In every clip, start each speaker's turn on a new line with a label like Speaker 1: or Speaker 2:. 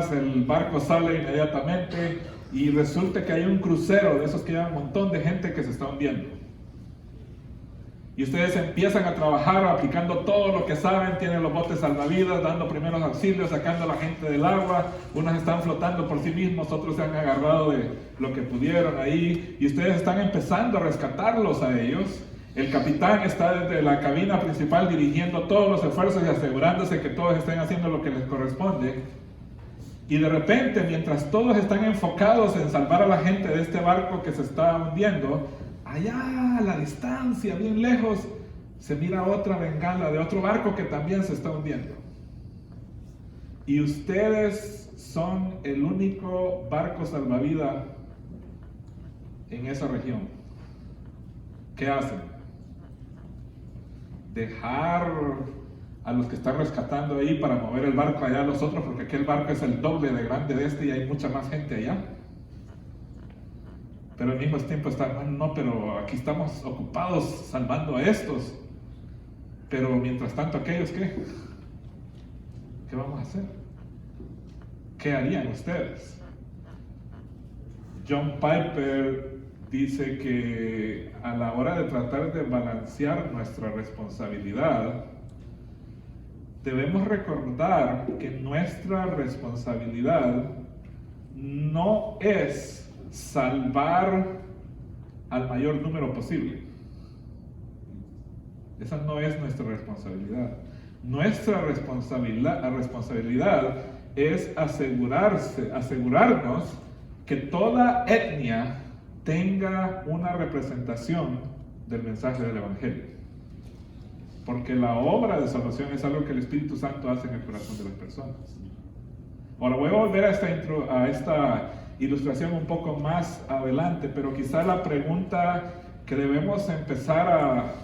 Speaker 1: horas, el barco sale inmediatamente y resulta que hay un crucero de esos que llevan un montón de gente que se está hundiendo. Y ustedes empiezan a trabajar aplicando todo lo que saben, tienen los botes salvavidas, dando primeros auxilios, sacando a la gente del agua. Unos están flotando por sí mismos, otros se han agarrado de lo que pudieron ahí. Y ustedes están empezando a rescatarlos a ellos. El capitán está desde la cabina principal dirigiendo todos los esfuerzos y asegurándose que todos estén haciendo lo que les corresponde. Y de repente, mientras todos están enfocados en salvar a la gente de este barco que se está hundiendo, allá a la distancia, bien lejos, se mira otra bengala de otro barco que también se está hundiendo. Y ustedes son el único barco salvavidas en esa región. ¿Qué hacen? Dejar a los que están rescatando ahí para mover el barco allá a los otros, porque aquel barco es el doble de grande de este y hay mucha más gente allá. Pero al mismo tiempo están, no, pero aquí estamos ocupados salvando a estos. Pero mientras tanto aquellos, ¿qué? ¿Qué vamos a hacer? ¿Qué harían ustedes? John Piper dice que a la hora de tratar de balancear nuestra responsabilidad, debemos recordar que nuestra responsabilidad no es salvar al mayor número posible. Esa no es nuestra responsabilidad. Nuestra responsabilidad es asegurarnos que toda etnia tenga una representación del mensaje del Evangelio. Porque la obra de salvación es algo que el Espíritu Santo hace en el corazón de las personas. Ahora voy a volver a esta ilustración un poco más adelante, pero quizá la pregunta que debemos empezar a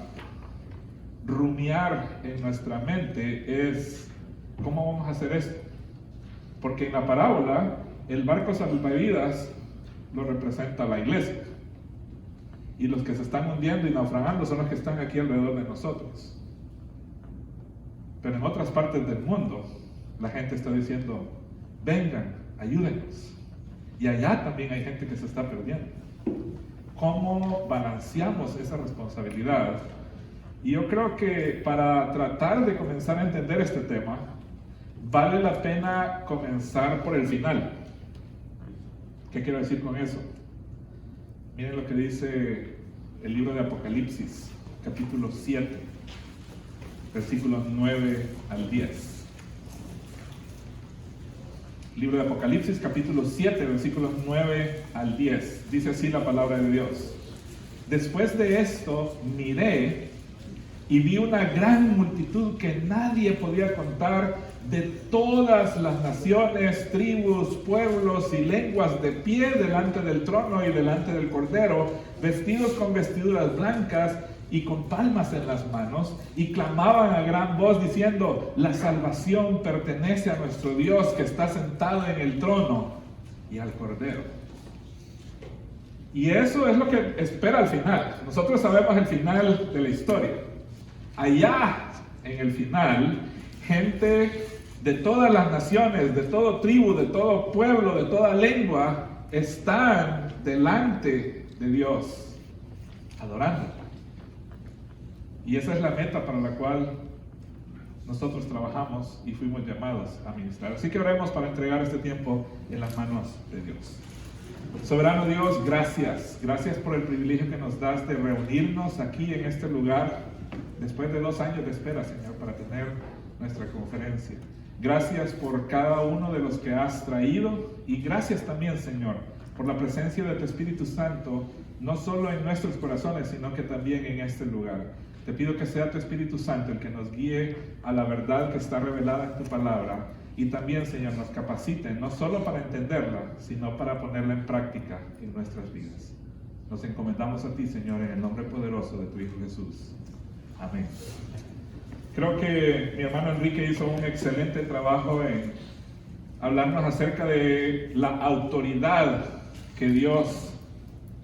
Speaker 1: rumiar en nuestra mente es: ¿cómo vamos a hacer esto? Porque en la parábola el barco salvavidas lo representa la iglesia, y los que se están hundiendo y naufragando son los que están aquí alrededor de nosotros. Pero en otras partes del mundo la gente está diciendo: vengan, ayúdenos. Y allá también hay gente que se está perdiendo. ¿Cómo balanceamos esa responsabilidad? Y yo creo que para tratar de comenzar a entender este tema, vale la pena comenzar por el final. ¿Qué quiero decir con eso? Miren lo que dice el libro de Apocalipsis, capítulo 7, versículos 9 al 10. Libro de Apocalipsis, capítulo 7, versículos 9 al 10. Dice así la palabra de Dios: después de esto miré y vi una gran multitud que nadie podía contar, de todas las naciones, tribus, pueblos y lenguas, de pie delante del trono y delante del Cordero, vestidos con vestiduras blancas y con palmas en las manos, y clamaban a gran voz diciendo: la salvación pertenece a nuestro Dios que está sentado en el trono y al Cordero. Y eso es lo que espera al final. Nosotros sabemos el final de la historia. Allá en el final, gente de todas las naciones, de toda tribu, de todo pueblo, de toda lengua, están delante de Dios adorando. Y esa es la meta para la cual nosotros trabajamos y fuimos llamados a ministrar. Así que oremos para entregar este tiempo en las manos de Dios. Soberano Dios, gracias. Gracias por el privilegio que nos das de reunirnos aquí en este lugar después de 2 años de espera, Señor, para tener nuestra conferencia. Gracias por cada uno de los que has traído, y gracias también, Señor, por la presencia de tu Espíritu Santo, no solo en nuestros corazones, sino que también en este lugar. Te pido que sea tu Espíritu Santo el que nos guíe a la verdad que está revelada en tu palabra, y también, Señor, nos capacite no solo para entenderla, sino para ponerla en práctica en nuestras vidas. Nos encomendamos a ti, Señor, en el nombre poderoso de tu Hijo Jesús. Amén. Creo que mi hermano Enrique hizo un excelente trabajo en hablarnos acerca de la autoridad que Dios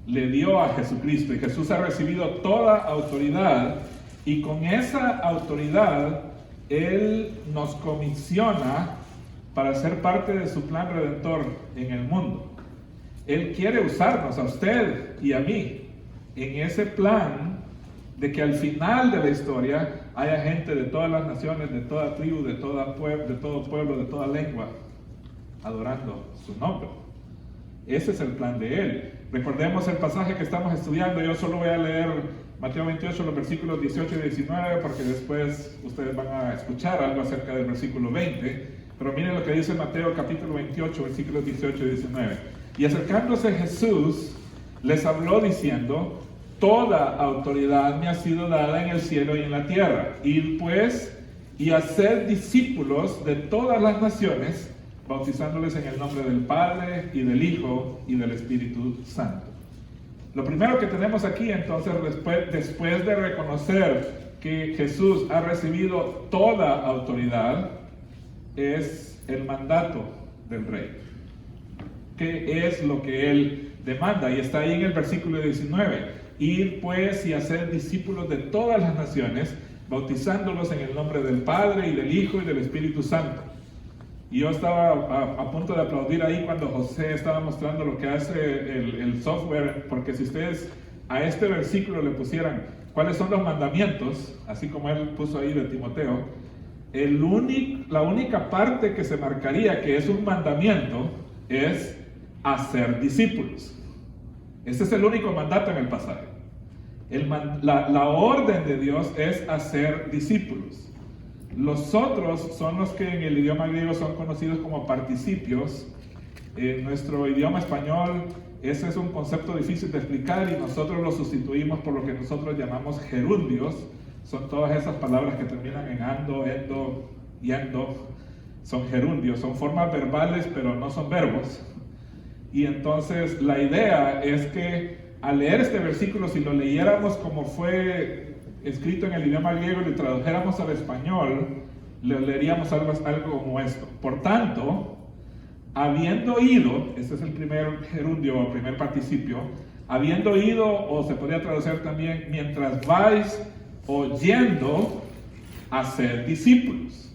Speaker 1: le dio a Jesucristo. Y Jesús ha recibido toda autoridad, y con esa autoridad Él nos comisiona para ser parte de su plan redentor en el mundo. Él quiere usarnos a usted y a mí en ese plan de que al final de la historia haya gente de todas las naciones, de toda tribu, de todo pueblo, de toda lengua, adorando su nombre. Ese es el plan de Él. Recordemos el pasaje que estamos estudiando. Yo solo voy a leer Mateo 28, los versículos 18 y 19, porque después ustedes van a escuchar algo acerca del versículo 20. Pero miren lo que dice Mateo capítulo 28, versículos 18 y 19. Y acercándose Jesús, les habló diciendo: toda autoridad me ha sido dada en el cielo y en la tierra. Id pues y haced discípulos de todas las naciones, bautizándoles en el nombre del Padre y del Hijo y del Espíritu Santo. Lo primero que tenemos aquí entonces, después de reconocer que Jesús ha recibido toda autoridad, es el mandato del Rey. ¿Qué es lo que Él demanda? Y está ahí en el versículo 19. Ir pues y hacer discípulos de todas las naciones, bautizándolos en el nombre del Padre y del Hijo y del Espíritu Santo. Y yo estaba a punto de aplaudir ahí cuando José estaba mostrando lo que hace el software, porque si ustedes a este versículo le pusieran cuáles son los mandamientos, así como él puso ahí de Timoteo, la única parte que se marcaría que es un mandamiento es hacer discípulos. Ese es el único mandato en el pasaje. La orden de Dios es hacer discípulos. Los otros son los que en el idioma griego son conocidos como participios. En nuestro idioma español ese es un concepto difícil de explicar y nosotros lo sustituimos por lo que nosotros llamamos gerundios. Son todas esas palabras que terminan en ando, endo, yendo. Son gerundios, son formas verbales pero no son verbos. Y entonces la idea es que al leer este versículo, si lo leyéramos como fue escrito en el idioma griego y lo tradujéramos al español, le leeríamos algo como esto: por tanto, habiendo ido, este es el primer gerundio o primer participio, habiendo ido, o se podría traducir también, mientras vais oyendo a ser discípulos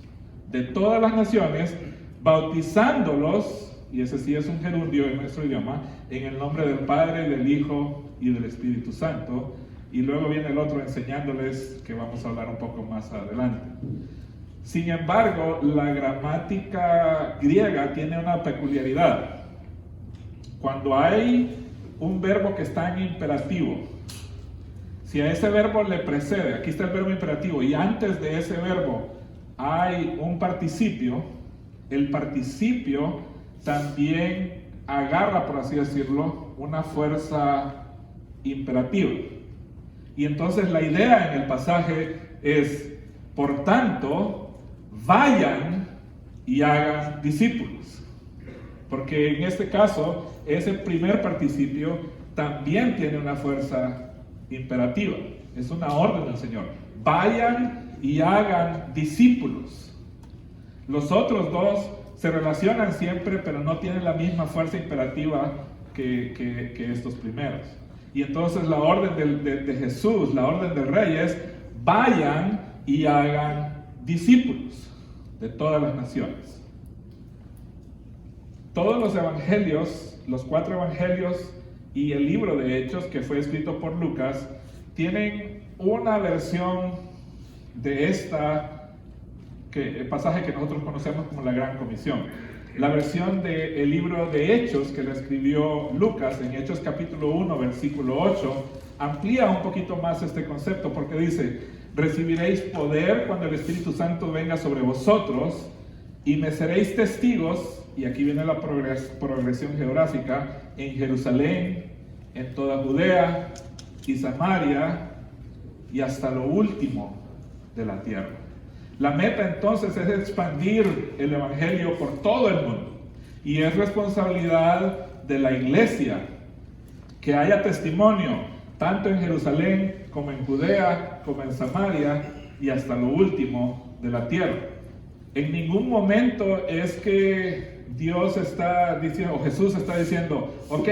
Speaker 1: de todas las naciones, bautizándolos, y ese sí es un gerundio en nuestro idioma, en el nombre del Padre, del Hijo y del Espíritu Santo. Y luego viene el otro enseñándoles, que vamos a hablar un poco más adelante. Sin embargo, la gramática griega tiene una peculiaridad. Cuando hay un verbo que está en imperativo, si a ese verbo le precede, aquí está el verbo imperativo, y antes de ese verbo hay un participio, el participio también agarra, por así decirlo, una fuerza imperativa. Y entonces la idea en el pasaje es: por tanto, vayan y hagan discípulos. Porque en este caso, ese primer participio también tiene una fuerza imperativa. Es una orden del Señor. Vayan y hagan discípulos. Los otros dos se relacionan siempre, pero no tienen la misma fuerza imperativa que estos primeros. Y entonces la orden de Jesús, la orden del Rey es: vayan y hagan discípulos de todas las naciones. Todos los evangelios, los 4 evangelios y el libro de Hechos, que fue escrito por Lucas, tienen una versión de el pasaje que nosotros conocemos como la Gran Comisión. La versión del libro de Hechos que le escribió Lucas, en Hechos capítulo 1, versículo 8, amplía un poquito más este concepto, porque dice: recibiréis poder cuando el Espíritu Santo venga sobre vosotros, y me seréis testigos, y aquí viene la progresión geográfica, en Jerusalén, en toda Judea y Samaria, y hasta lo último de la tierra. La meta entonces es expandir el evangelio por todo el mundo, y es responsabilidad de la iglesia que haya testimonio tanto en Jerusalén como en Judea como en Samaria y hasta lo último de la tierra. En ningún momento es que Dios está diciendo, o Jesús está diciendo: ok,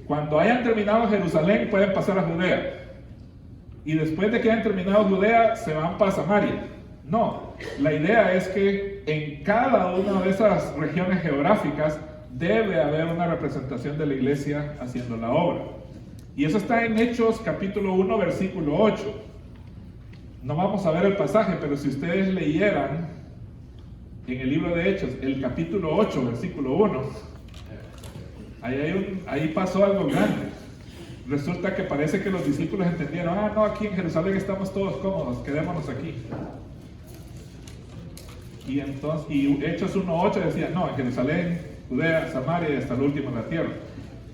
Speaker 1: cuando hayan terminado Jerusalén pueden pasar a Judea, y después de que hayan terminado Judea se van para Samaria. No, la idea es que en cada una de esas regiones geográficas debe haber una representación de la iglesia haciendo la obra. Y eso está en Hechos capítulo 1, versículo 8. No vamos a ver el pasaje, pero si ustedes leyeran en el libro de Hechos, el capítulo 8, versículo 1, ahí pasó algo grande. Resulta que parece que los discípulos entendieron, no, aquí en Jerusalén estamos todos cómodos, quedémonos aquí. Y Hechos 1.8 decía, no, en Jerusalén, Judea, Samaria y hasta el último de la tierra.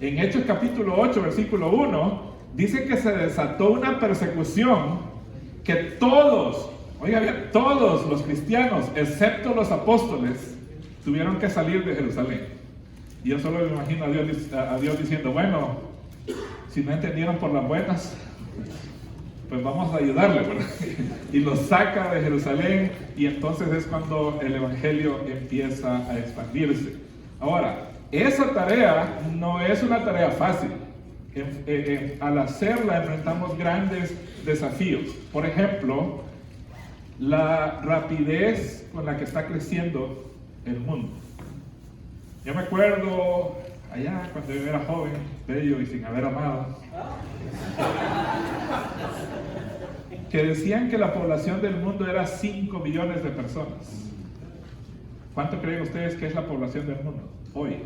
Speaker 1: En Hechos capítulo 8, versículo 1, dice que se desató una persecución que todos, oiga bien, todos los cristianos, excepto los apóstoles, tuvieron que salir de Jerusalén. Y yo solo me imagino a Dios diciendo, bueno, si no entendieron por las buenas, pues vamos a ayudarle, ¿verdad? Y los saca de Jerusalén, y entonces es cuando el evangelio empieza a expandirse. Ahora, esa tarea no es una tarea fácil. Al hacerla enfrentamos grandes desafíos. Por ejemplo, la rapidez con la que está creciendo el mundo. Yo me acuerdo allá cuando yo era joven, bello y sin haber amado, que decían que la población del mundo era 5 billones de personas. ¿Cuánto creen ustedes que es la población del mundo hoy?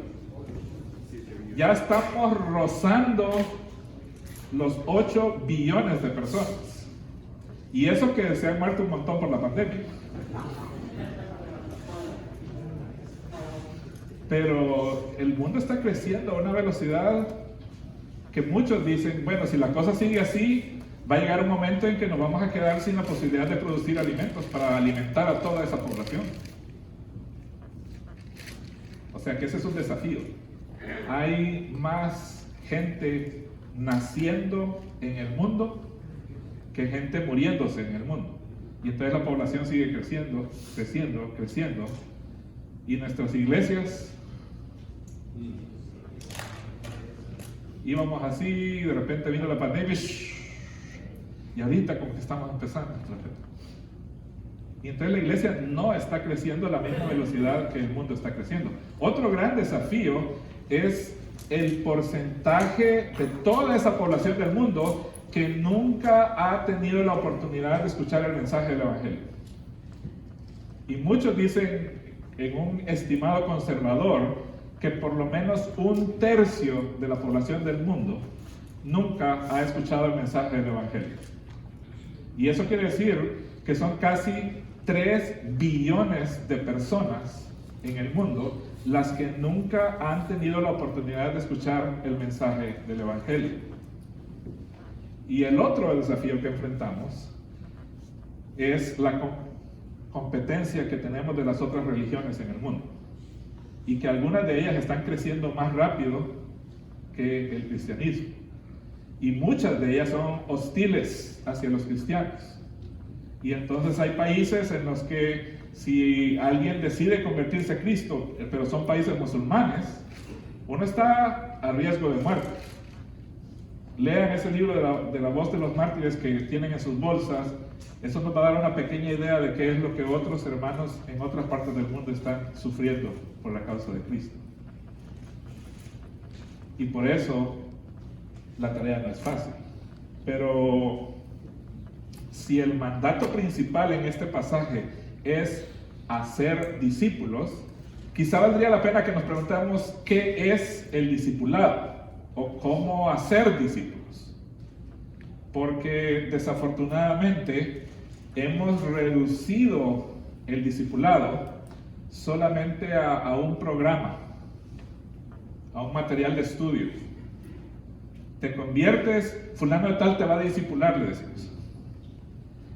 Speaker 1: Ya estamos rozando los 8 billones de personas. Y eso que se han muerto un montón por la pandemia. Pero el mundo está creciendo a una velocidad que muchos dicen, bueno, si la cosa sigue así, va a llegar un momento en que nos vamos a quedar sin la posibilidad de producir alimentos para alimentar a toda esa población. O sea que ese es un desafío. Hay más gente naciendo en el mundo que gente muriéndose en el mundo. Y entonces la población sigue creciendo, creciendo, creciendo. Y nuestras iglesias íbamos así, de repente vino la pandemia y ahorita como que estamos empezando. Y entonces la iglesia no está creciendo a la misma velocidad que el mundo está creciendo. Otro gran desafío es el porcentaje de toda esa población del mundo que nunca ha tenido la oportunidad de escuchar el mensaje del evangelio. Y muchos dicen, en un estimado conservador, que por lo menos 1/3 de la población del mundo nunca ha escuchado el mensaje del evangelio. Y eso quiere decir que son casi 3 billones de personas en el mundo las que nunca han tenido la oportunidad de escuchar el mensaje del evangelio. Y el otro desafío que enfrentamos es la competencia que tenemos de las otras religiones en el mundo, y que algunas de ellas están creciendo más rápido que el cristianismo, y muchas de ellas son hostiles hacia los cristianos. Y entonces hay países en los que si alguien decide convertirse a Cristo, pero son países musulmanes, uno está a riesgo de muerte. Lean ese libro de la voz de los mártires que tienen en sus bolsas. Eso nos va a dar una pequeña idea de qué es lo que otros hermanos en otras partes del mundo están sufriendo por la causa de Cristo. Y por eso la tarea no es fácil. Pero si el mandato principal en este pasaje es hacer discípulos, quizá valdría la pena que nos preguntáramos qué es el discipulado o cómo hacer discípulos. Porque desafortunadamente hemos reducido el discipulado solamente a un programa, a un material de estudio. Te conviertes, fulano de tal te va a discipular, le decimos.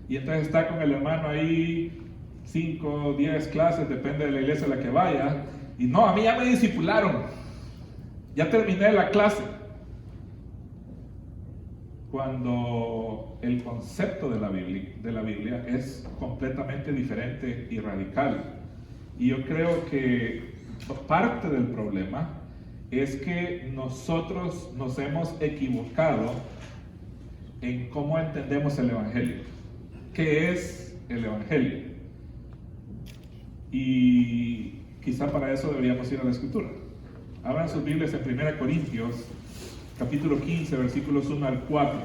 Speaker 1: Y entonces está con el hermano ahí 5 o 10 clases, depende de la iglesia a la que vaya, y no, a mí ya me discipularon, ya terminé la clase. Cuando el concepto de la Biblia es completamente diferente y radical. Y yo creo que parte del problema es que nosotros nos hemos equivocado en cómo entendemos el evangelio. ¿Qué es el evangelio? Y quizá para eso deberíamos ir a la Escritura. Abran sus Biblias en 1 Corintios, capítulo 15, versículos 1 al 4.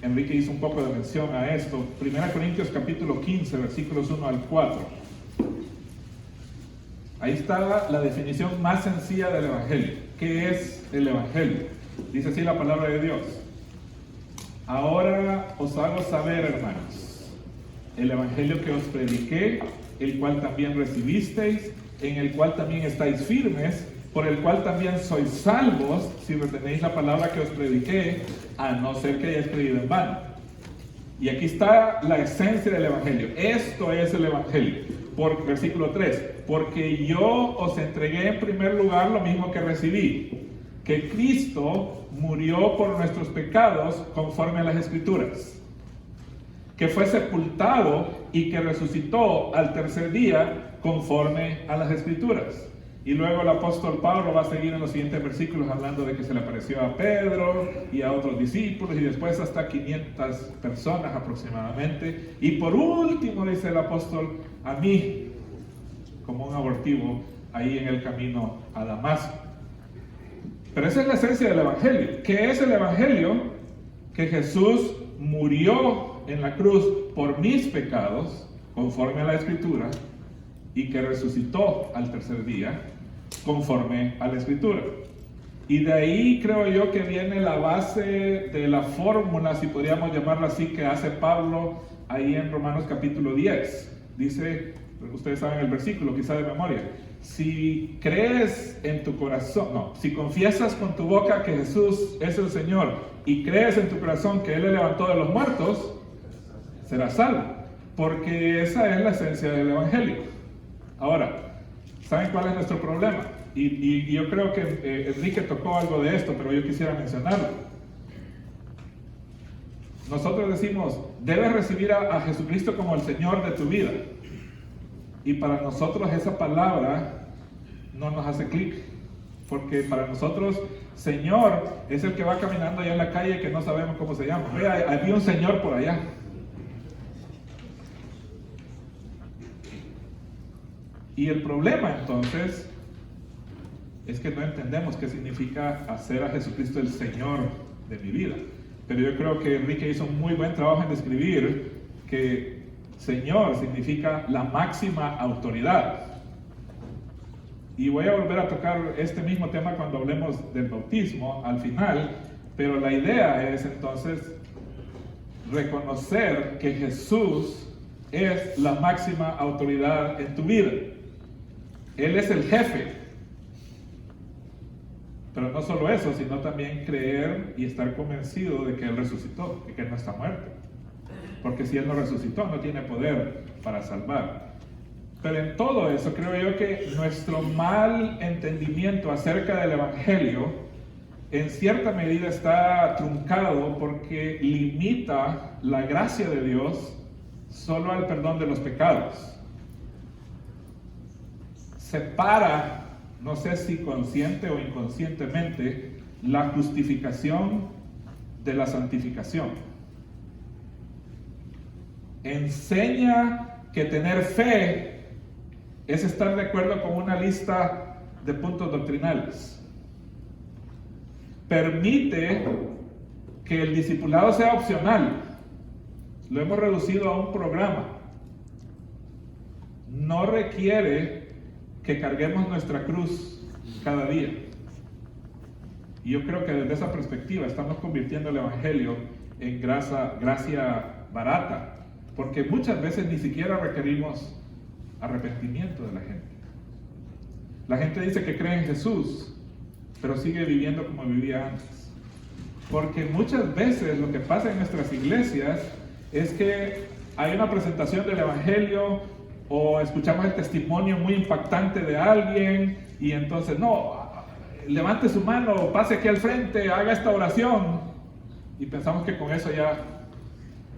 Speaker 1: Enrique hizo un poco de mención a esto. 1 Corintios, capítulo 15, versículos 1 al 4. Ahí está la definición más sencilla del Evangelio. ¿Qué es el Evangelio? Dice así la palabra de Dios. Ahora os hago saber, hermanos, el Evangelio que os prediqué, el cual también recibisteis, en el cual también estáis firmes, por el cual también sois salvos, si retenéis la palabra que os prediqué, a no ser que hayáis creído en vano. Y aquí está la esencia del Evangelio. Esto es el Evangelio. Por versículo 3, porque yo os entregué en primer lugar lo mismo que recibí, que Cristo murió por nuestros pecados conforme a las Escrituras, que fue sepultado y que resucitó al tercer día conforme a las Escrituras. Y luego el apóstol Pablo va a seguir en los siguientes versículos hablando de que se le apareció a Pedro y a otros discípulos y después hasta 500 personas aproximadamente. Y por último dice el apóstol, a mí, como un abortivo ahí en el camino a Damasco. Pero esa es la esencia del Evangelio. ¿Qué es el Evangelio? Que Jesús murió en la cruz por mis pecados, conforme a la Escritura, y que resucitó al tercer día, conforme a la Escritura. Y de ahí creo yo que viene la base de la fórmula, si podríamos llamarla así, que hace Pablo ahí en Romanos capítulo 10. Dice, ustedes saben el versículo, quizá de memoria, si crees en tu corazón, si confiesas con tu boca que Jesús es el Señor y crees en tu corazón que Él le levantó de los muertos, serás salvo, porque esa es la esencia del Evangelio. Ahora, ¿saben cuál es nuestro problema? Y yo creo que Enrique tocó algo de esto, pero yo quisiera mencionarlo. Nosotros decimos, debes recibir a Jesucristo como el Señor de tu vida. Y para nosotros esa palabra no nos hace clic. Porque para nosotros, Señor es el que va caminando allá en la calle que no sabemos cómo se llama. Vea, había un Señor por allá. Y el problema entonces es que no entendemos qué significa hacer a Jesucristo el Señor de mi vida. Pero yo creo que Enrique hizo un muy buen trabajo en describir que Señor significa la máxima autoridad. Y voy a volver a tocar este mismo tema cuando hablemos del bautismo al final, pero la idea es entonces reconocer que Jesús es la máxima autoridad en tu vida. Él es el jefe. Pero no solo eso, sino también creer y estar convencido de que Él resucitó, de que Él no está muerto. Porque si Él no resucitó, no tiene poder para salvar. Pero en todo eso creo yo que nuestro mal entendimiento acerca del Evangelio en cierta medida está truncado porque limita la gracia de Dios solo al perdón de los pecados. Separa, no sé si consciente o inconscientemente, la justificación de la santificación. Enseña que tener fe es estar de acuerdo con una lista de puntos doctrinales. Permite que el discipulado sea opcional. Lo hemos reducido a un programa. No requiere que carguemos nuestra cruz cada día. Y yo creo que desde esa perspectiva estamos convirtiendo el Evangelio en gracia barata, porque muchas veces ni siquiera requerimos arrepentimiento de la gente. La gente dice que cree en Jesús, pero sigue viviendo como vivía antes. Porque muchas veces lo que pasa en nuestras iglesias es que hay una presentación del Evangelio o escuchamos el testimonio muy impactante de alguien y entonces, levante su mano, pase aquí al frente, haga esta oración y pensamos que con eso ya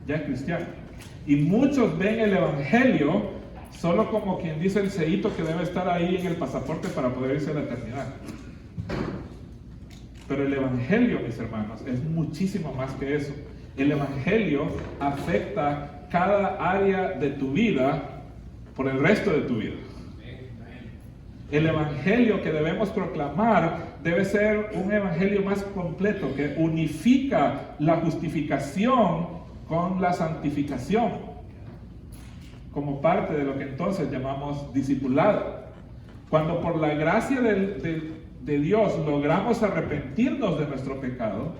Speaker 1: es cristiano. Y muchos ven el Evangelio solo como quien dice el sellito que debe estar ahí en el pasaporte para poder irse a la eternidad. Pero el Evangelio, mis hermanos, es muchísimo más que eso. El Evangelio afecta cada área de tu vida por el resto de tu vida. El evangelio que debemos proclamar debe ser un evangelio más completo, que unifica la justificación con la santificación, como parte de lo que entonces llamamos discipulado. Cuando por la gracia de Dios logramos arrepentirnos de nuestro pecado,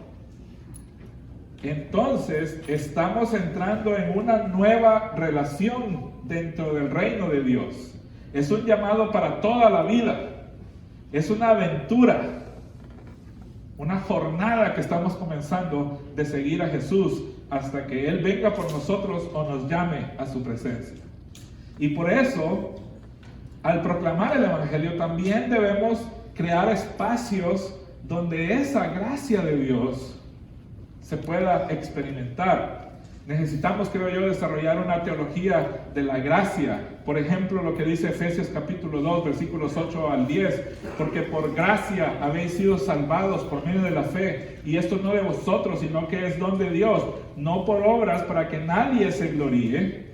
Speaker 1: entonces estamos entrando en una nueva relación dentro del reino de Dios. Es un llamado para toda la vida. Es una aventura, una jornada que estamos comenzando de seguir a Jesús hasta que Él venga por nosotros o nos llame a su presencia. Y por eso, al proclamar el evangelio, también debemos crear espacios donde esa gracia de Dios se pueda experimentar. Necesitamos, creo yo, desarrollar una teología de la gracia. Por ejemplo, lo que dice Efesios capítulo 2, versículos 8 al 10. Porque por gracia habéis sido salvados por medio de la fe. Y esto no de vosotros, sino que es don de Dios. No por obras para que nadie se gloríe.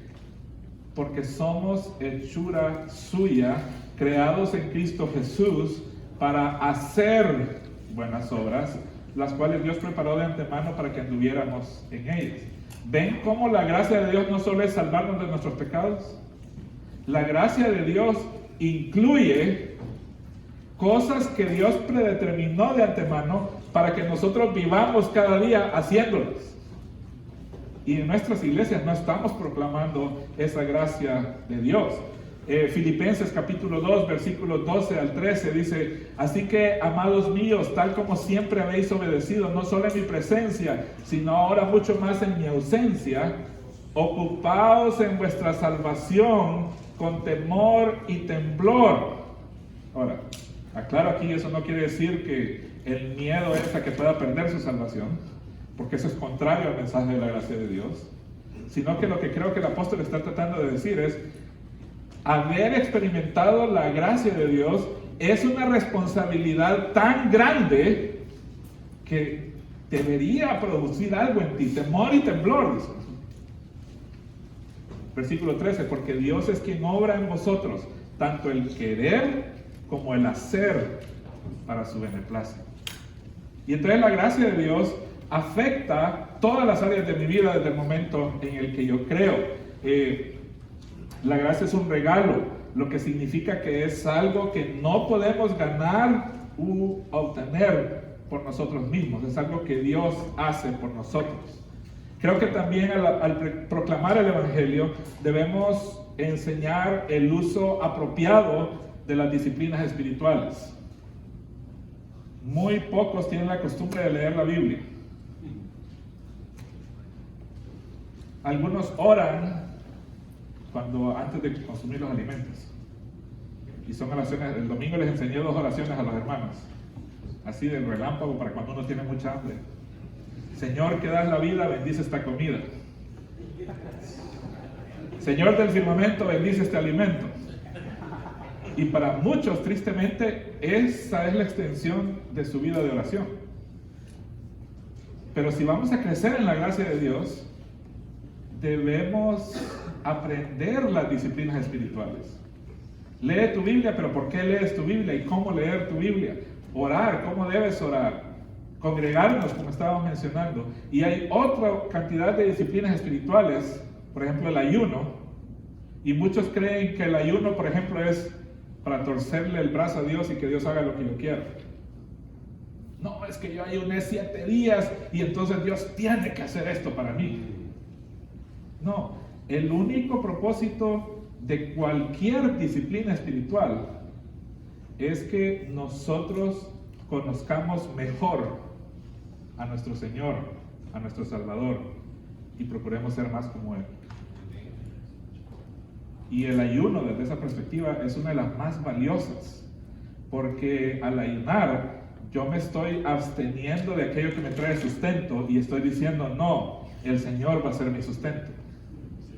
Speaker 1: Porque somos hechura suya, creados en Cristo Jesús, para hacer buenas obras, las cuales Dios preparó de antemano para que anduviéramos en ellas. ¿Ven cómo la gracia de Dios no solo es salvarnos de nuestros pecados? La gracia de Dios incluye cosas que Dios predeterminó de antemano para que nosotros vivamos cada día haciéndolas. Y en nuestras iglesias no estamos proclamando esa gracia de Dios. Filipenses capítulo 2, versículos 12 al 13 dice: así que, amados míos, tal como siempre habéis obedecido, no solo en mi presencia, sino ahora mucho más en mi ausencia, ocupaos en vuestra salvación con temor y temblor. Ahora, aclaro aquí, eso no quiere decir que el miedo es a que pueda perder su salvación, porque eso es contrario al mensaje de la gracia de Dios, sino que lo que creo que el apóstol está tratando de decir es: haber experimentado la gracia de Dios es una responsabilidad tan grande que debería producir algo en ti, temor y temblor, dice. Versículo 13, porque Dios es quien obra en vosotros, tanto el querer como el hacer para su beneplácito. Y entonces la gracia de Dios afecta todas las áreas de mi vida desde el momento en el que yo creo. La gracia es un regalo, lo que significa que es algo que no podemos ganar u obtener por nosotros mismos, es algo que Dios hace por nosotros. Creo que también al proclamar el evangelio debemos enseñar el uso apropiado de las disciplinas espirituales. Muy pocos tienen la costumbre de leer la Biblia. Algunos oran antes de consumir los alimentos. Y son oraciones. El domingo les enseñé 2 oraciones a los hermanos, así del relámpago, para cuando uno tiene mucha hambre. Señor, que das la vida, bendice esta comida. Señor del firmamento, bendice este alimento. Y para muchos, tristemente, esa es la extensión de su vida de oración. Pero si vamos a crecer en la gracia de Dios, debemos aprender las disciplinas espirituales. Lee tu Biblia, pero ¿por qué lees tu Biblia? ¿Y cómo leer tu Biblia? Orar, ¿cómo debes orar? Congregarnos, como estábamos mencionando. Y hay otra cantidad de disciplinas espirituales, por ejemplo el ayuno. Y muchos creen que el ayuno, por ejemplo, es para torcerle el brazo a Dios y que Dios haga lo que yo quiera. No, es que yo ayuné 7 días y entonces Dios tiene que hacer esto para mí. No, el único propósito de cualquier disciplina espiritual es que nosotros conozcamos mejor a nuestro Señor, a nuestro Salvador, y procuremos ser más como Él. Y el ayuno, desde esa perspectiva, es una de las más valiosas, porque al ayunar yo me estoy absteniendo de aquello que me trae sustento y estoy diciendo: no, el Señor va a ser mi sustento,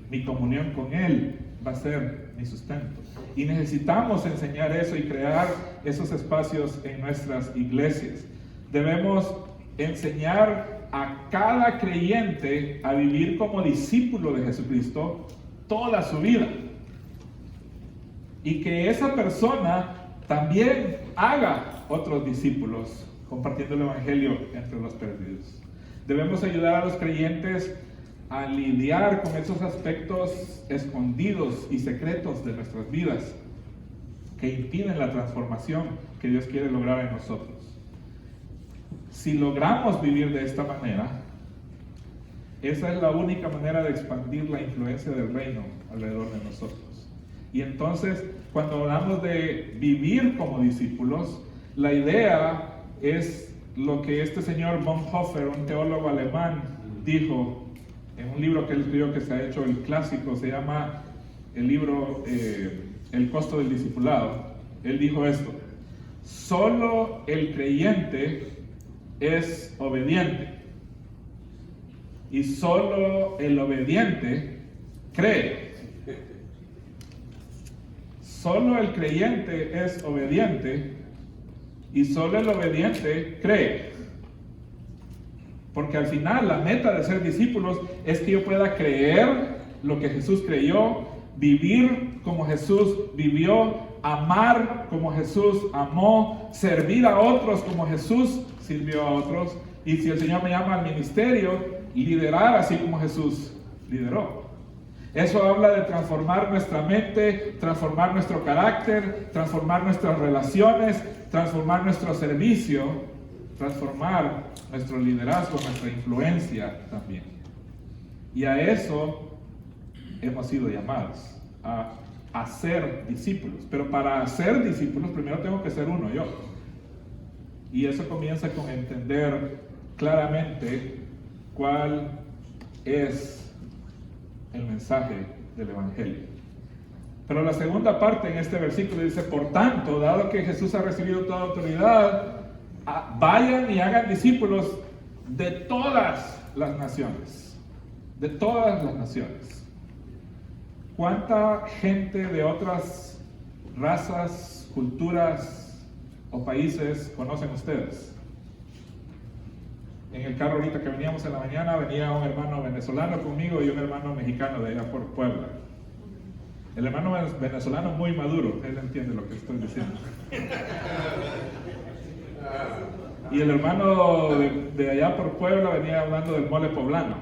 Speaker 1: mi comunión con Él va a ser mi sustento. Y necesitamos enseñar eso y crear esos espacios en nuestras iglesias. Debemos enseñar a cada creyente a vivir como discípulo de Jesucristo toda su vida. Y que esa persona también haga otros discípulos, compartiendo el Evangelio entre los perdidos. Debemos ayudar a los creyentes a lidiar con esos aspectos escondidos y secretos de nuestras vidas que impiden la transformación que Dios quiere lograr en nosotros. Si logramos vivir de esta manera, esa es la única manera de expandir la influencia del reino alrededor de nosotros. Y entonces, cuando hablamos de vivir como discípulos, la idea es lo que este señor Bonhoeffer, un teólogo alemán, dijo en un libro que él escribió que se ha hecho el clásico, se llama el libro El costo del discipulado. Él dijo esto: solo el creyente es obediente y solo el obediente cree. Solo el creyente es obediente y solo el obediente cree. Porque al final la meta de ser discípulos es que yo pueda creer lo que Jesús creyó, vivir como Jesús vivió, amar como Jesús amó, servir a otros como Jesús sirvió a otros, y si el Señor me llama al ministerio, liderar así como Jesús lideró. Eso habla de transformar nuestra mente, transformar nuestro carácter, transformar nuestras relaciones, transformar nuestro servicio, transformar nuestro liderazgo, nuestra influencia también. Y a eso hemos sido llamados, a ser discípulos. Pero para ser discípulos primero tengo que ser uno yo. Y eso comienza con entender claramente cuál es el mensaje del Evangelio. Pero la segunda parte en este versículo dice: por tanto, dado que Jesús ha recibido toda autoridad, vayan y hagan discípulos de todas las naciones. De todas las naciones. ¿Cuánta gente de otras razas, culturas o países conocen ustedes? En el carro ahorita que veníamos en la mañana venía un hermano venezolano conmigo y un hermano mexicano de allá por Puebla. El hermano venezolano muy maduro, él entiende lo que estoy diciendo. Y el hermano de allá por Puebla venía hablando del mole poblano.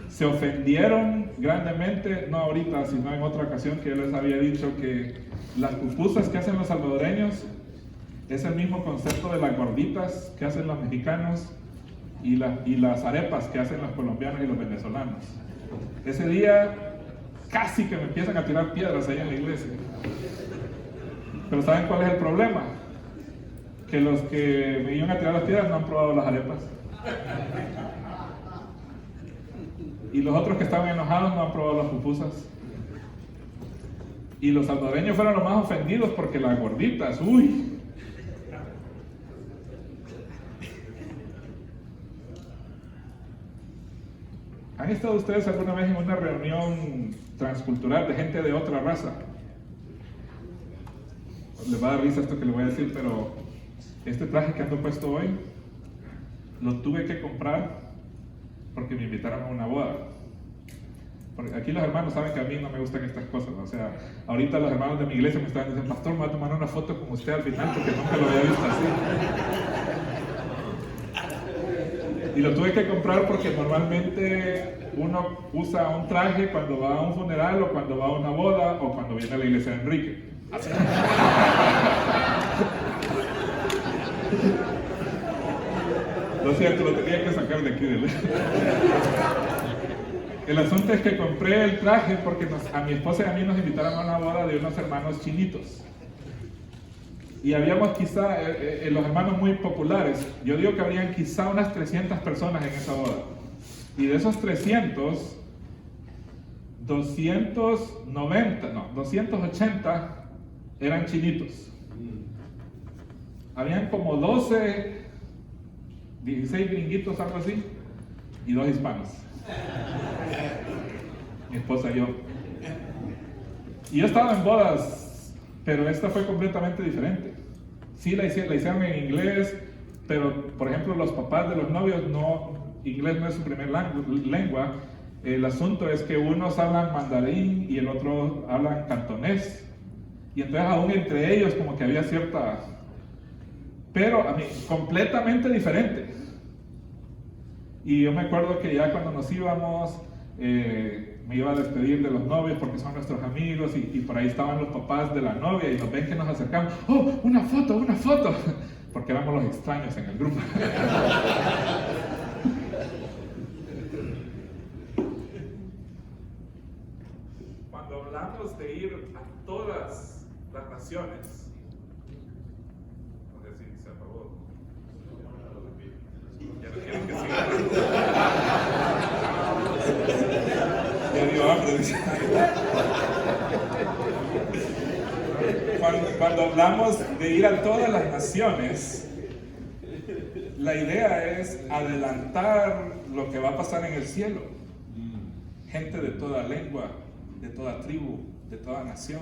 Speaker 1: Se ofendieron grandemente, no ahorita, sino en otra ocasión, que yo les había dicho que las pupusas que hacen los salvadoreños es el mismo concepto de las gorditas que hacen los mexicanos y las arepas que hacen los colombianos y los venezolanos. Ese día casi que me empiezan a tirar piedras ahí en la iglesia. Pero ¿saben cuál es el problema? Que los que me iban a tirar las piedras no han probado las arepas. Y los otros que estaban enojados no han probado las pupusas. Y los salvadoreños fueron los más ofendidos porque las gorditas, uy. ¿Han estado ustedes alguna vez en una reunión transcultural de gente de otra raza? Les va a dar risa esto que les voy a decir, pero este traje que ando puesto hoy lo tuve que comprar porque me invitaron a una boda. Porque aquí los hermanos saben que a mí no me gustan estas cosas. O sea, ahorita los hermanos de mi iglesia me estaban diciendo: pastor, me voy a tomar una foto con usted al final porque nunca lo había visto así. Y lo tuve que comprar porque normalmente uno usa un traje cuando va a un funeral o cuando va a una boda o cuando viene a la iglesia de Enrique. Así. Lo siento, lo tenía que sacar de aquí. El asunto es que compré el traje porque a mi esposa y a mí nos invitaron a una boda de unos hermanos chinitos. Y habíamos quizá, los hermanos muy populares, yo digo que habrían quizá unas 300 personas en esa boda. Y de esos 300, 280 eran chinitos. Habían como 16 gringuitos, algo así, y 2 hispanos. Mi esposa y yo. Y yo estaba en bodas, pero esta fue completamente diferente. Sí, la hicieron en inglés, pero por ejemplo los papás de los novios inglés no es su primer lengua. El asunto es que unos hablan mandarín y el otro hablan cantonés, y entonces aún entre ellos como que había cierta, pero a mí completamente diferente. Y yo me acuerdo que ya cuando nos íbamos, me iba a despedir de los novios porque son nuestros amigos, y por ahí estaban los papás de la novia y nos ven que nos acercamos. ¡Oh, una foto! Porque éramos los extraños en el grupo. Cuando hablamos de ir a todas las naciones, no sé si se apagó. Ya no quieren que siga. Ya dio hambre, dice. Cuando hablamos de ir a todas las naciones, la idea es adelantar lo que va a pasar en el cielo. Gente de toda lengua, de toda tribu, de toda nación,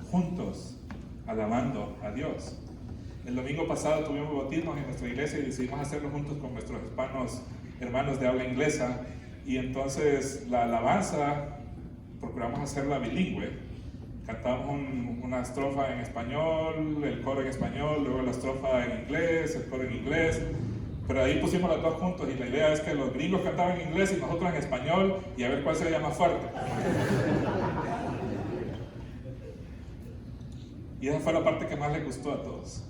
Speaker 1: juntos, alabando a Dios. El domingo pasado tuvimos bautismos en nuestra iglesia y decidimos hacerlo juntos con nuestros hermanos de habla inglesa, y entonces la alabanza procuramos hacerla bilingüe. Cantamos una estrofa en español, el coro en español, luego la estrofa en inglés, el coro en inglés, pero ahí pusimos las dos juntos, y la idea es que los gringos cantaban en inglés y nosotros en español, y a ver cuál se veía más fuerte. Y esa fue la parte que más les gustó a todos.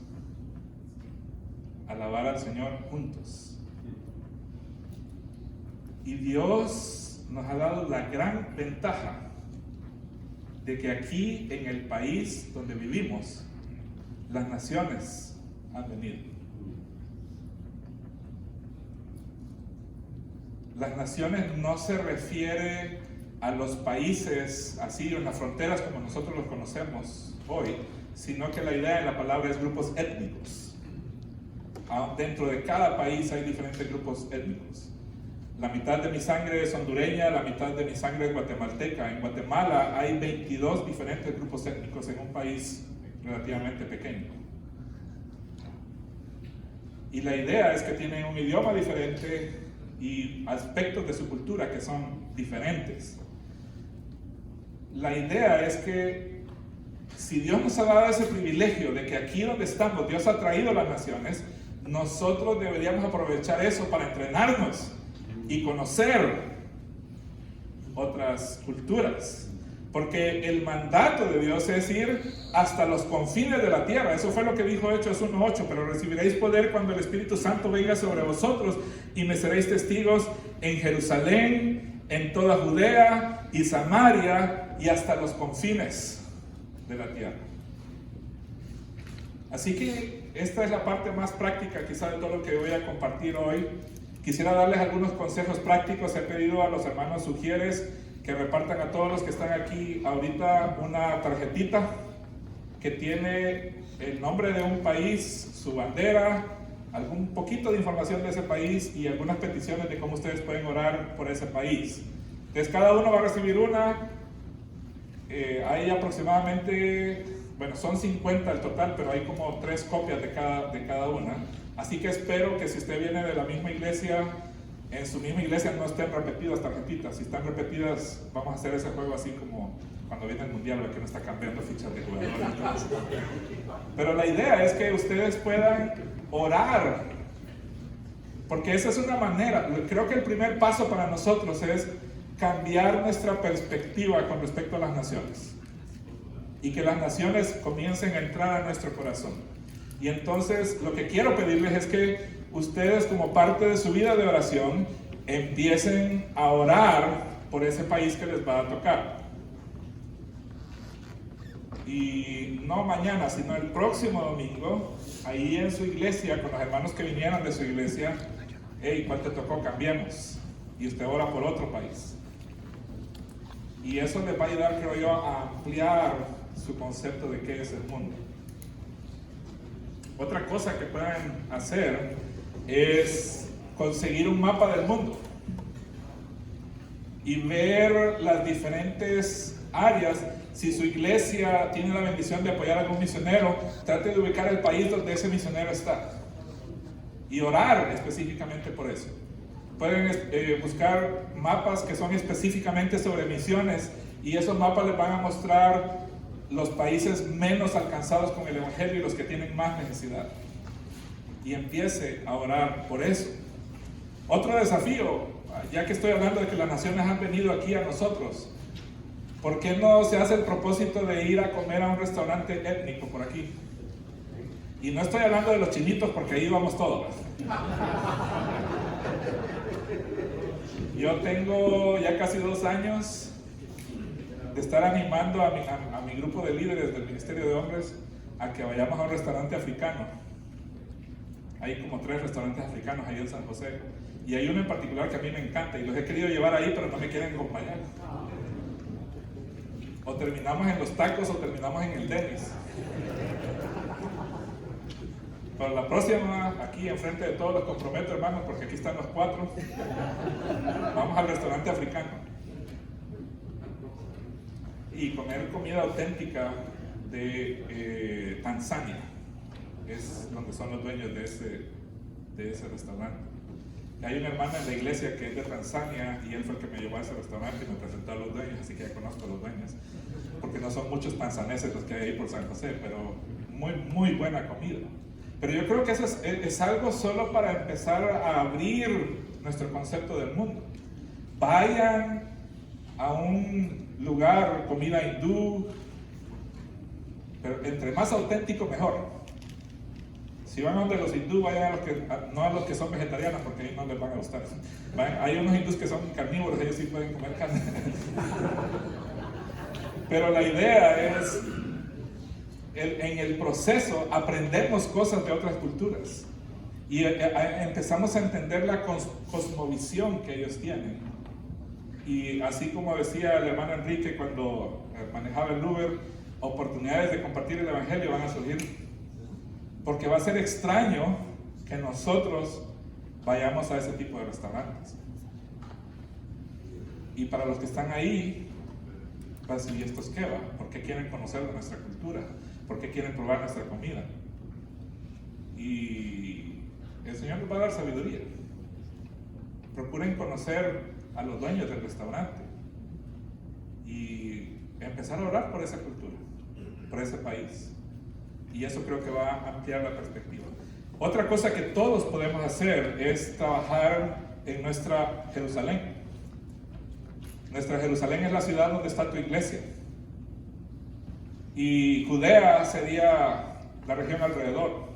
Speaker 1: Alabar al Señor juntos. Y Dios nos ha dado la gran ventaja de que aquí en el país donde vivimos, las naciones han venido. Las naciones no se refiere a los países así en las fronteras como nosotros los conocemos hoy, sino que la idea de la palabra es grupos étnicos. Dentro de cada país hay diferentes grupos étnicos. La mitad de mi sangre es hondureña, la mitad de mi sangre es guatemalteca. En Guatemala hay 22 diferentes grupos étnicos en un país relativamente pequeño. Y la idea es que tienen un idioma diferente y aspectos de su cultura que son diferentes. La idea es que si Dios nos ha dado ese privilegio de que aquí donde estamos, Dios ha traído las naciones, nosotros deberíamos aprovechar eso para entrenarnos y conocer otras culturas, porque el mandato de Dios es ir hasta los confines de la tierra. Eso fue lo que dijo Hechos 1:8, pero recibiréis poder cuando el Espíritu Santo venga sobre vosotros, y me seréis testigos en Jerusalén, en toda Judea y Samaria y hasta los confines de la tierra. Así que esta es la parte más práctica quizá de todo lo que voy a compartir hoy. Quisiera darles algunos consejos prácticos. He pedido a los hermanos sugieres que repartan a todos los que están aquí ahorita una tarjetita que tiene el nombre de un país, su bandera, algún poquito de información de ese país y algunas peticiones de cómo ustedes pueden orar por ese país. Entonces cada uno va a recibir una. Hay aproximadamente, bueno, son 50 el total, pero hay como 3 copias de cada una. Así que espero que si usted viene de la misma iglesia, en su misma iglesia no estén repetidas tarjetitas. Si están repetidas, vamos a hacer ese juego así como cuando viene el mundial, que uno está cambiando fichas de jugadores. Pero la idea es que ustedes puedan orar, porque esa es una manera. Creo que el primer paso para nosotros es cambiar nuestra perspectiva con respecto a las naciones, y que las naciones comiencen a entrar a nuestro corazón. Y entonces lo que quiero pedirles es que ustedes, como parte de su vida de oración, empiecen a orar por ese país que les va a tocar. Y no mañana, sino el próximo domingo, ahí en su iglesia, con los hermanos que vinieron de su iglesia, hey, ¿cuál te tocó? Cambiemos. Y usted ora por otro país. Y eso les va a ayudar, creo yo, a ampliar su concepto de qué es el mundo. Otra cosa que pueden hacer es conseguir un mapa del mundo y ver las diferentes áreas. Si su iglesia tiene la bendición de apoyar a algún misionero, trate de ubicar el país donde ese misionero está y orar específicamente por eso. Pueden buscar mapas que son específicamente sobre misiones y esos mapas les van a mostrar los países menos alcanzados con el Evangelio y los que tienen más necesidad. Y empiece a orar por eso. Otro desafío, ya que estoy hablando de que las naciones han venido aquí a nosotros, ¿por qué no se hace el propósito de ir a comer a un restaurante étnico por aquí? Y no estoy hablando de los chinitos porque ahí vamos todos. Yo tengo ya casi 2 años de estar animando a mi grupo de líderes del Ministerio de Hombres a que vayamos a un restaurante africano. Hay como 3 restaurantes africanos ahí en San José. Y hay uno en particular que a mí me encanta y los he querido llevar ahí, pero no me quieren acompañar. O terminamos en los tacos o terminamos en el Dennis. Para la próxima, aquí enfrente de todos los comprometo, hermanos, porque aquí están los 4. Vamos al restaurante africano y comer comida auténtica de Tanzania. Es donde son los dueños de ese restaurante. Hay un hermano en la iglesia que es de Tanzania y él fue el que me llevó a ese restaurante y me presentó a los dueños, así que ya conozco a los dueños, porque no son muchos tanzaneses los que hay ahí por San José, pero muy, muy buena comida. Pero yo creo que eso es algo solo para empezar a abrir nuestro concepto del mundo. Vayan a un lugar, comida hindú, pero entre más auténtico mejor. Si van a donde los hindúes, vayan no a los que son vegetarianos, porque ahí no les van a gustar. Hay unos hindúes que son carnívoros, ellos sí pueden comer carne. Pero la idea es, en el proceso aprendemos cosas de otras culturas y empezamos a entender la cosmovisión que ellos tienen. Y así como decía el hermano Enrique cuando manejaba el Uber, oportunidades de compartir el Evangelio van a surgir. Porque va a ser extraño que nosotros vayamos a ese tipo de restaurantes. Y para los que están ahí, va a decir, ¿y estos qué va? ¿Por qué quieren conocer de nuestra cultura? ¿Por qué quieren probar nuestra comida? Y el Señor nos va a dar sabiduría. Procuren conocer a los dueños del restaurante y empezar a orar por esa cultura, por ese país. Y eso creo que va a ampliar la perspectiva. Otra cosa que todos podemos hacer es trabajar en nuestra Jerusalén. Nuestra Jerusalén es la ciudad donde está tu iglesia. Y Judea sería la región alrededor.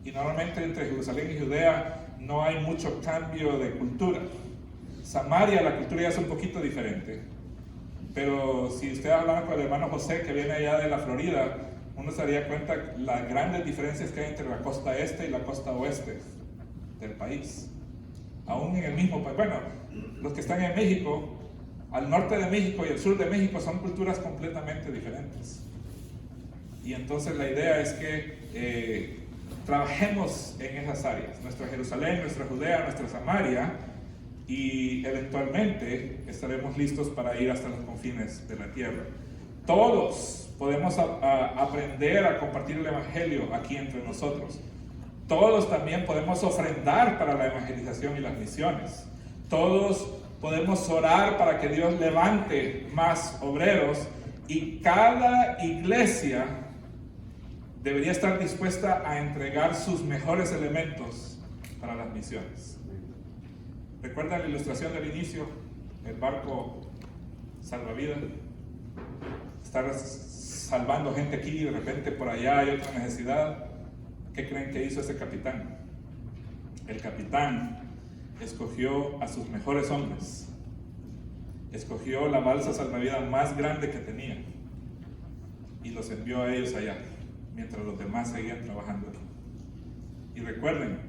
Speaker 1: Y normalmente entre Jerusalén y Judea no hay mucho cambio de cultura. Samaria, la cultura ya es un poquito diferente. Pero si ustedes hablan con el hermano José, que viene allá de la Florida, uno se daría cuenta las grandes diferencias que hay entre la costa este y la costa oeste del país. Aún en el mismo país. Bueno, los que están en México, al norte de México y el sur de México son culturas completamente diferentes. Y entonces la idea es que trabajemos en esas áreas. Nuestra Jerusalén, nuestra Judea, nuestra Samaria, y eventualmente estaremos listos para ir hasta los confines de la tierra. Todos podemos aprender a compartir el Evangelio aquí entre nosotros. Todos también podemos ofrendar para la evangelización y las misiones. Todos podemos orar para que Dios levante más obreros y cada iglesia debería estar dispuesta a entregar sus mejores elementos para las misiones. ¿Recuerdan la ilustración del inicio? El barco salvavidas. Estar salvando gente aquí y de repente por allá hay otra necesidad. ¿Qué creen que hizo ese capitán? El capitán escogió a sus mejores hombres. Escogió la balsa salvavidas más grande que tenía y los envió a ellos allá, mientras los demás seguían trabajando aquí. Y recuerden,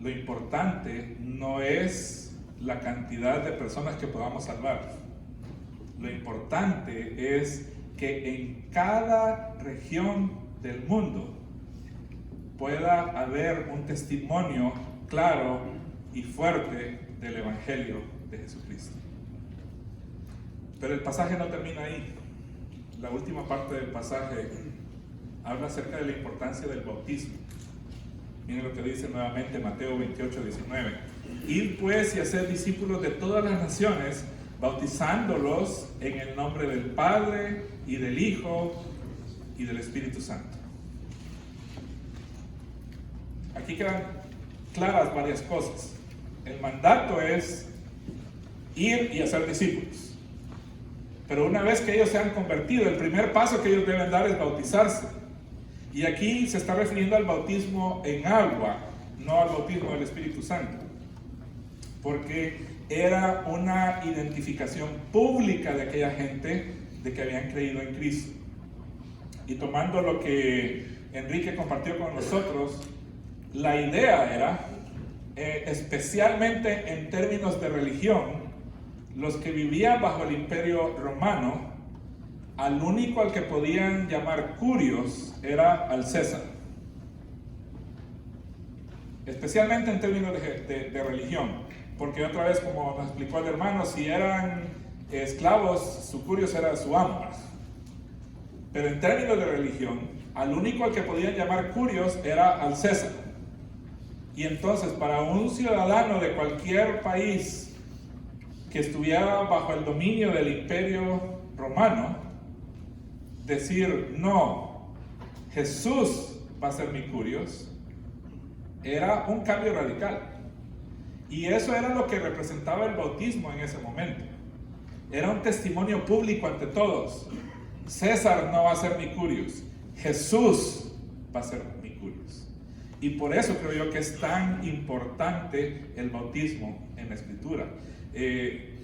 Speaker 1: lo importante no es la cantidad de personas que podamos salvar. Lo importante es que en cada región del mundo pueda haber un testimonio claro y fuerte del Evangelio de Jesucristo. Pero el pasaje no termina ahí. La última parte del pasaje habla acerca de la importancia del bautismo. Miren lo que dice nuevamente Mateo 28, 19. Id pues y haced discípulos de todas las naciones, bautizándolos en el nombre del Padre y del Hijo y del Espíritu Santo. Aquí quedan claras varias cosas. El mandato es ir y hacer discípulos. Pero una vez que ellos se han convertido, el primer paso que ellos deben dar es bautizarse. Y aquí se está refiriendo al bautismo en agua, no al bautismo del Espíritu Santo. Porque era una identificación pública de aquella gente de que habían creído en Cristo. Y tomando lo que Enrique compartió con nosotros, la idea era, especialmente en términos de religión, los que vivían bajo el Imperio Romano, al único al que podían llamar curios era al César. Especialmente en términos de religión, porque otra vez, como nos explicó el hermano, si eran esclavos, su curios era su amo. Pero en términos de religión, al único al que podían llamar curios era al César. Y entonces, para un ciudadano de cualquier país que estuviera bajo el dominio del Imperio Romano, decir, no, Jesús va a ser mi curios, era un cambio radical. Y eso era lo que representaba el bautismo en ese momento. Era un testimonio público ante todos. César no va a ser mi curios, Jesús va a ser mi curios. Y por eso creo yo que es tan importante el bautismo en la Escritura.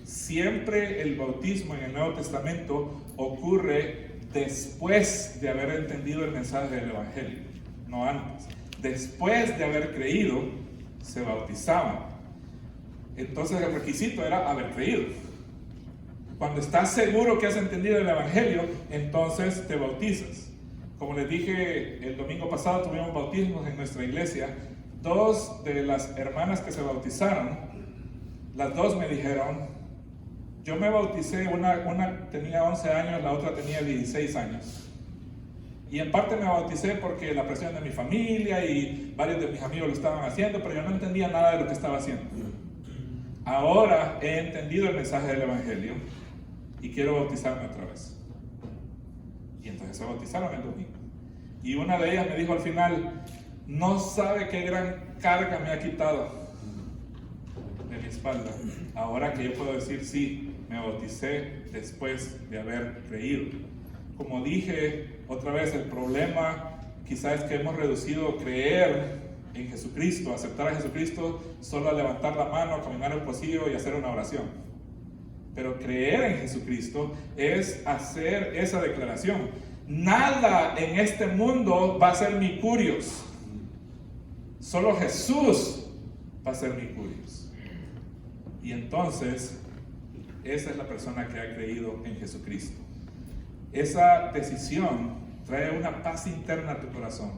Speaker 1: Siempre el bautismo en el Nuevo Testamento ocurre después de haber entendido el mensaje del Evangelio, no antes. Después de haber creído, se bautizaban. Entonces el requisito era haber creído. Cuando estás seguro que has entendido el Evangelio, entonces te bautizas. Como les dije, el domingo pasado tuvimos bautismos en nuestra iglesia. 2 de las hermanas que se bautizaron, las 2 me dijeron, yo me bauticé, una tenía 11 años, la otra tenía 16 años. Y en parte me bauticé porque la presión de mi familia y varios de mis amigos lo estaban haciendo, pero yo no entendía nada de lo que estaba haciendo. Ahora he entendido el mensaje del Evangelio y quiero bautizarme otra vez. Y entonces se bautizaron el domingo. Y una de ellas me dijo al final, no sabe qué gran carga me ha quitado de mi espalda. Ahora que yo puedo decir, sí, me bauticé después de haber creído. Como dije otra vez, el problema quizás es que hemos reducido creer en Jesucristo, aceptar a Jesucristo, solo a levantar la mano, a caminar al pasillo y hacer una oración. Pero creer en Jesucristo es hacer esa declaración. Nada en este mundo va a ser mi curios. Solo Jesús va a ser mi curios. Y entonces, esa es la persona que ha creído en Jesucristo. Esa decisión trae una paz interna a tu corazón,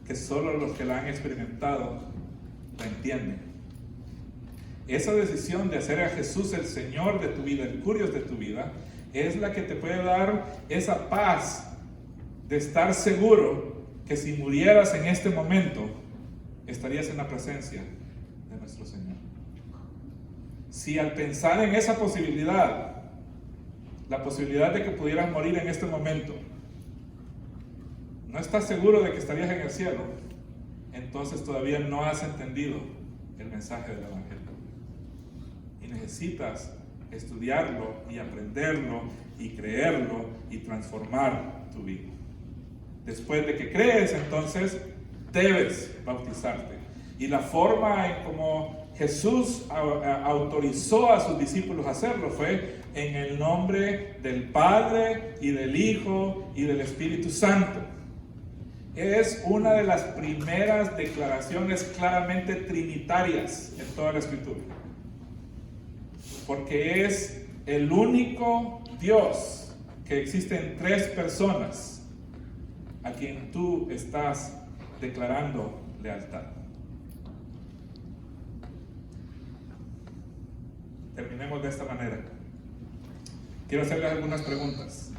Speaker 1: que solo los que la han experimentado la entienden. Esa decisión de hacer a Jesús el Señor de tu vida, el curios de tu vida, es la que te puede dar esa paz de estar seguro que si murieras en este momento, estarías en la presencia de nuestro Señor. Si al pensar en esa posibilidad, la posibilidad de que pudieras morir en este momento, no estás seguro de que estarías en el cielo, entonces todavía no has entendido el mensaje del Evangelio. Y necesitas estudiarlo y aprenderlo y creerlo y transformar tu vida. Después de que crees, entonces debes bautizarte. Y la forma en cómo Jesús autorizó a sus discípulos a hacerlo fue en el nombre del Padre y del Hijo y del Espíritu Santo. Es una de las primeras declaraciones claramente trinitarias en toda la Escritura. Porque es el único Dios que existe en 3 personas a quien tú estás declarando lealtad. Terminemos de esta manera. Quiero hacerles algunas preguntas.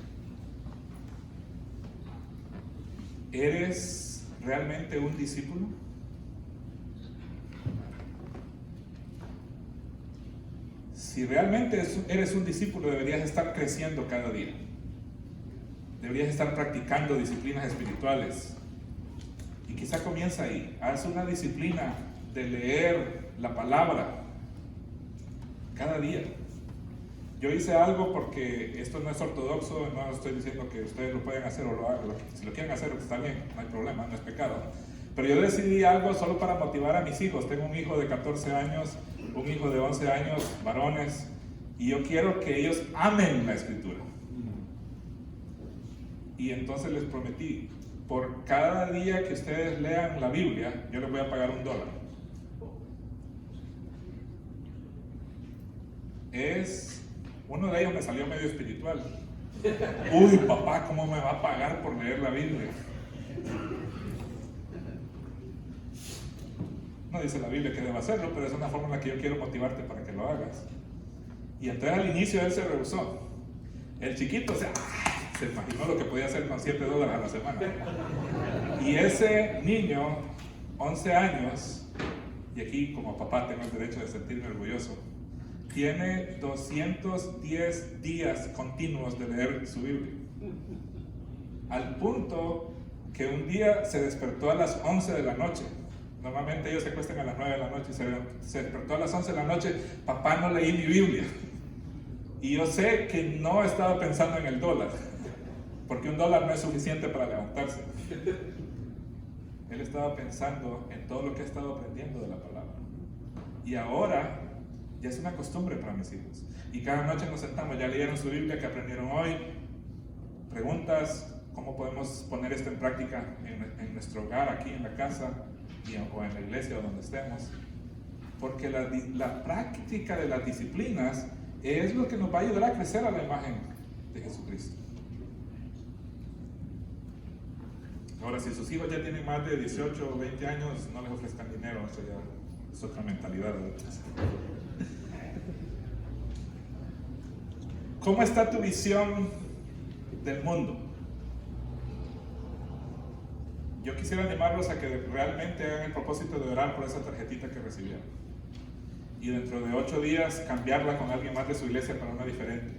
Speaker 1: ¿Eres realmente un discípulo? Si realmente eres un discípulo, deberías estar creciendo cada día. Deberías estar practicando disciplinas espirituales. Y quizá comienza ahí. Haz una disciplina de leer la palabra cada día. Yo hice algo porque esto no es ortodoxo, no estoy diciendo que ustedes lo pueden hacer o lo hagan. Si lo quieren hacer, está bien, no hay problema, no es pecado. Pero yo decidí algo solo para motivar a mis hijos. Tengo un hijo de 14 años, un hijo de 11 años, varones, y yo quiero que ellos amen la Escritura. Y entonces les prometí, por cada día que ustedes lean la Biblia, yo les voy a pagar $1. Uno de ellos me salió medio espiritual. Uy, papá, ¿cómo me va a pagar por leer la Biblia? No dice la Biblia que deba hacerlo, pero es una forma en la que yo quiero motivarte para que lo hagas. Y entonces al inicio él se rehusó. El chiquito se imaginó lo que podía hacer con $7 a la semana. Y ese niño, 11 años, y aquí como papá tengo el derecho de sentirme orgulloso, tiene 210 días continuos de leer su Biblia. Al punto que un día se despertó a las 11 de la noche. Normalmente ellos se acuestan a las 9 de la noche y se despertó a las 11 de la noche. Papá, no leí mi Biblia. Y yo sé que no estaba pensando en el dólar, porque $1 no es suficiente para levantarse. Él estaba pensando en todo lo que ha estado aprendiendo de la palabra. Y ahora ya es una costumbre para mis hijos. Y cada noche nos sentamos, ya leyeron su Biblia, que aprendieron hoy, preguntas, cómo podemos poner esto en práctica en nuestro hogar, aquí en la casa, o en la iglesia o donde estemos. Porque la práctica de las disciplinas es lo que nos va a ayudar a crecer a la imagen de Jesucristo. Ahora, si sus hijos ya tienen más de 18 o 20 años, no les ofrezcan dinero, eso ya es otra mentalidad. ¿Cómo está tu visión del mundo? Yo quisiera animarlos a que realmente hagan el propósito de orar por esa tarjetita que recibieron. Y dentro de 8 días cambiarla con alguien más de su iglesia para una diferente.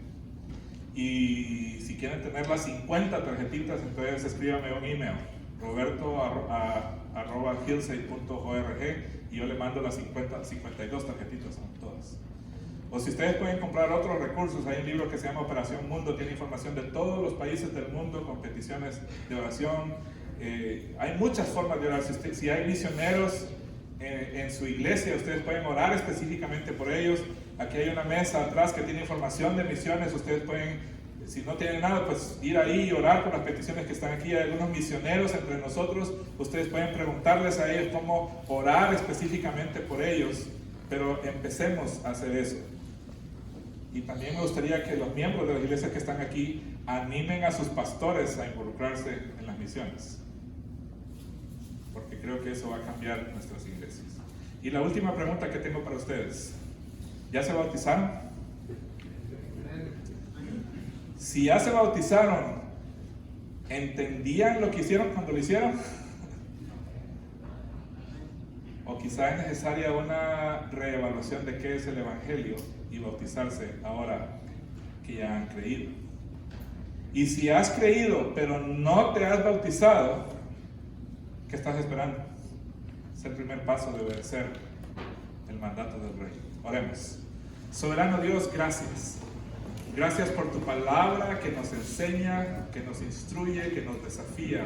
Speaker 1: Y si quieren tener las 50 tarjetitas, entonces escríbame un email, roberto@hillside.org, y yo le mando las 52 tarjetitas, son todas. O si ustedes pueden comprar otros recursos, hay un libro que se llama Operación Mundo, tiene información de todos los países del mundo con peticiones de oración. Hay muchas formas de orar. Si hay misioneros en su iglesia, ustedes pueden orar específicamente por ellos. Aquí hay una mesa atrás que tiene información de misiones. Ustedes pueden, si no tienen nada, pues ir ahí y orar por las peticiones que están aquí. Hay algunos misioneros entre nosotros. Ustedes pueden preguntarles a ellos cómo orar específicamente por ellos. Pero empecemos a hacer eso. Y también me gustaría que los miembros de las iglesias que están aquí animen a sus pastores a involucrarse en las misiones, porque creo que eso va a cambiar nuestras iglesias. Y la última pregunta que tengo para ustedes: ¿ya se bautizaron? Si ya se bautizaron, ¿entendían lo que hicieron cuando lo hicieron? O quizá es necesaria una reevaluación de qué es el Evangelio y bautizarse ahora que ya han creído. Y si has creído pero no te has bautizado, ¿qué estás esperando? Es el primer paso de obedecer el mandato del Rey. Oremos. Soberano Dios, gracias. Gracias por tu palabra que nos enseña, que nos instruye, que nos desafía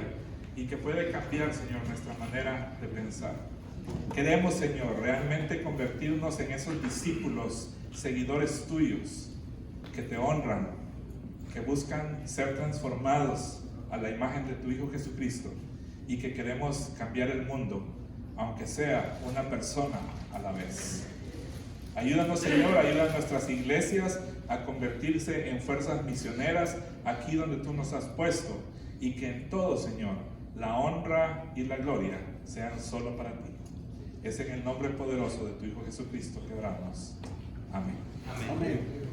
Speaker 1: y que puede cambiar, Señor, nuestra manera de pensar. Queremos, Señor, realmente convertirnos en esos discípulos, seguidores tuyos, que te honran, que buscan ser transformados a la imagen de tu Hijo Jesucristo y que queremos cambiar el mundo, aunque sea una persona a la vez. Ayúdanos, Señor, ayuda a nuestras iglesias a convertirse en fuerzas misioneras aquí donde tú nos has puesto, y que en todo, Señor, la honra y la gloria sean solo para ti. Es en el nombre poderoso de tu Hijo Jesucristo que oramos. Amén.
Speaker 2: Amén.